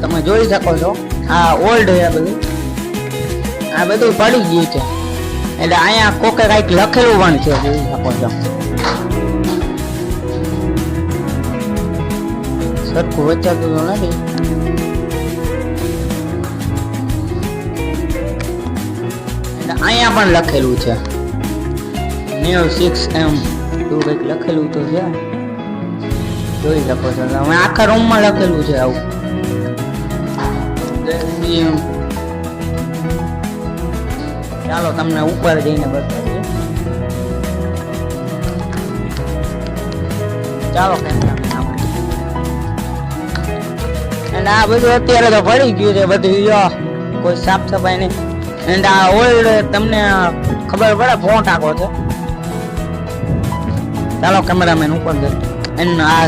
તમે જોઈ શકો છો આ ઓલ્ડ છે બધું, આ બધું પડી ગયું છે. એટલે અહીંયા કોકે કઈક લખેલું પણ છે, જોઈ શકો છો. સરખું વચાતું તો નથી. એટલે અહીંયા પણ લખેલું છે 96M એવું કઈક લખેલું તો છે, જોઈ શકો છો. હવે આખા રૂમ માં લખેલું છે આવું. ચાલો તમને ઉપર જઈને બતાવીએ. ચાલો અને આ બધું અત્યારે તો પડી ગયું છે બધું, કોઈ સાફ સફાઈ નહીં. એન્ડ આ ઓલ્ડ તમને ખબર પડે ફોન ટાંકો છે. ચાલો કેમેરામેન ઉપર જશે. એન્ડ આ